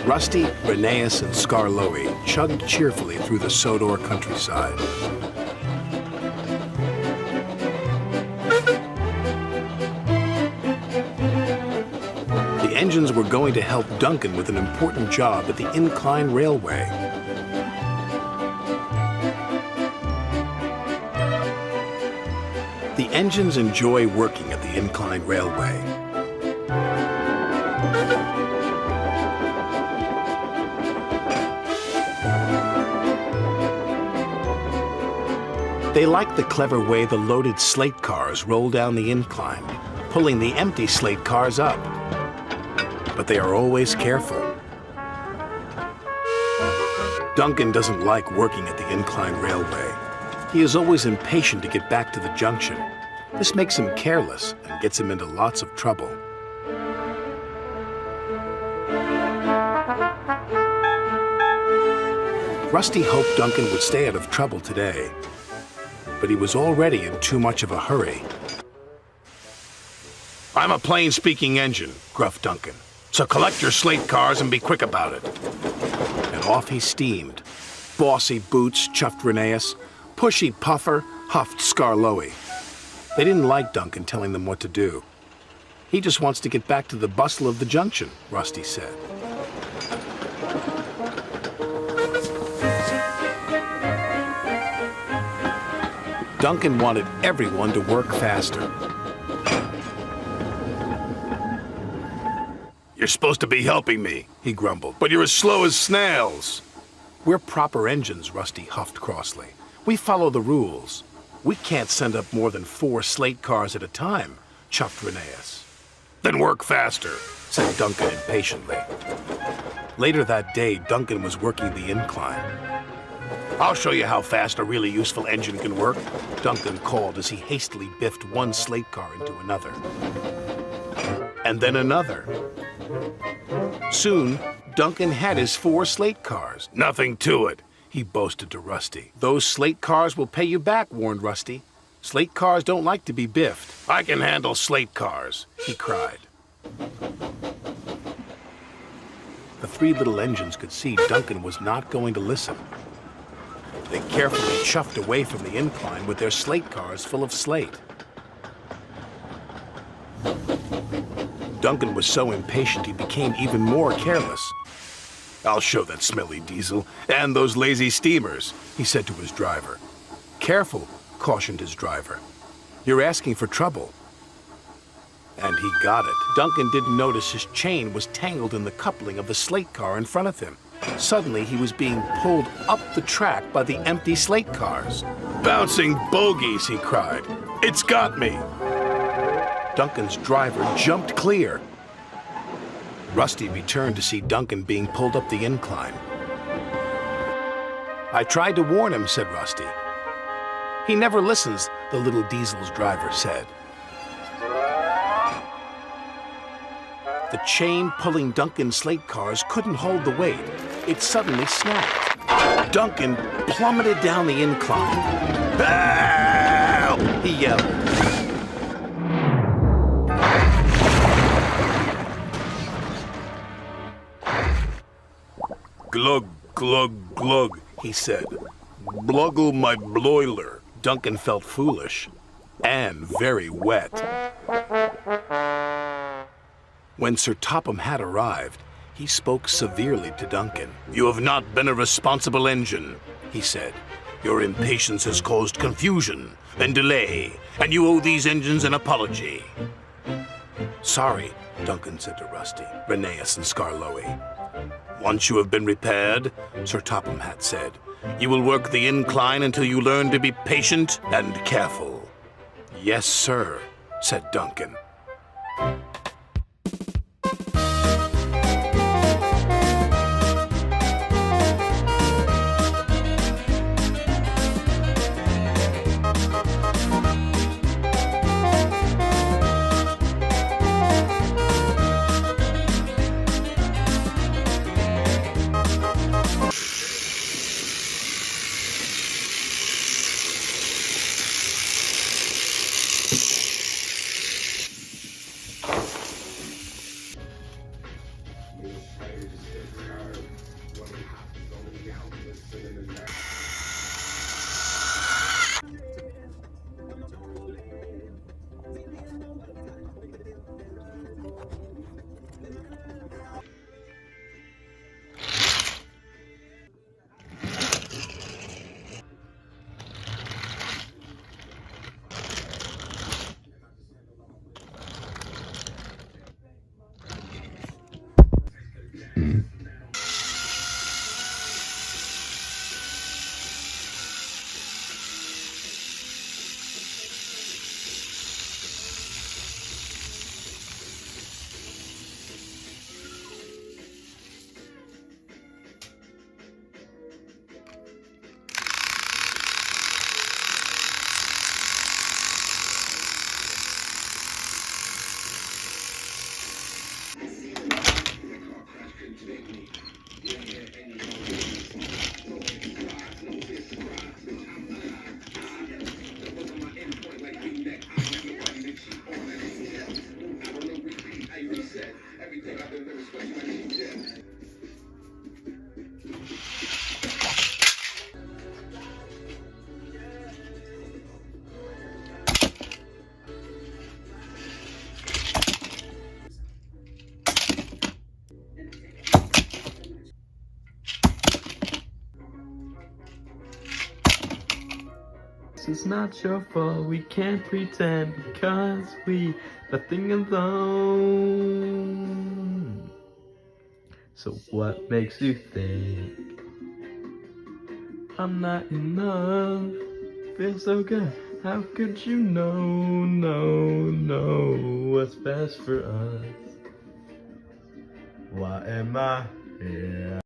Rusty, Rheneas, and Skarloey chugged cheerfully through the Sodor countryside. The engines were going to help Duncan with an important job at the Incline Railway. The engines enjoy working at the Incline Railway. They like the clever way the loaded slate cars roll down the incline, pulling the empty slate cars up. But they are always careful. Duncan doesn't like working at the Incline Railway. He is always impatient to get back to the junction. This makes him careless and gets him into lots of trouble. Rusty hoped Duncan would stay out of trouble today, but he was already in too much of a hurry. "I'm a plain-speaking engine," gruffed Duncan, "so collect your slate cars and be quick about it." And off he steamed. Bossy boots, chuffed Rheneas. Pushy puffer, huffed Skarloey. They didn't like Duncan telling them what to do. "He just wants to get back to the bustle of the junction," Rusty said. Duncan wanted everyone to work faster. "You're supposed to be helping me," he grumbled, "but you're as slow as snails." "We're proper engines," Rusty huffed crossly. "We follow the rules. We can't send up more than 4 slate cars at a time," chuffed Rheneas. "Then work faster," said Duncan impatiently. Later that day, Duncan was working the incline. "I'll show you how fast a really useful engine can work," Duncan called as he hastily biffed one slate car into another. And then another. Soon, Duncan had his 4 slate cars. "Nothing to it," he boasted to Rusty. "Those slate cars will pay you back," warned Rusty. "Slate cars don't like to be biffed." "I can handle slate cars," he cried. The 3 little engines could see Duncan was not going to listen. They carefully chuffed away from the incline with their slate cars full of slate. Duncan was so impatient he became even more careless. "I'll show that smelly diesel and those lazy steamers," he said to his driver. "Careful," cautioned his driver. "You're asking for trouble." And he got it. Duncan didn't notice his chain was tangled in the coupling of the slate car in front of him. Suddenly, he was being pulled up the track by the empty slate cars. "Bouncing bogies," he cried. "It's got me!" Duncan's driver jumped clear. Rusty returned to see Duncan being pulled up the incline. "I tried to warn him," said Rusty. "He never listens," the little diesel's driver said. The chain pulling Duncan's slate cars couldn't hold the weight. It suddenly snapped. Duncan plummeted down the incline. "Help!" he yelled. "Glug, glug, glug," he said. "Bluggle my bloiler." Duncan felt foolish and very wet. When Sir Topham had arrived, he spoke severely to Duncan. "You have not been a responsible engine," he said. "Your impatience has caused confusion and delay, and you owe these engines an apology." "Sorry," Duncan said to Rusty, Rheneas, and Skarloey. "Once you have been repaired," Sir Topham had said, "you will work the incline until you learn to be patient and careful." "Yes, sir," said Duncan. This is not your fault, we can't pretend because we nothing alone. So what makes you think I'm not enough? Feels so good, how could you know what's best for us? Why am I here?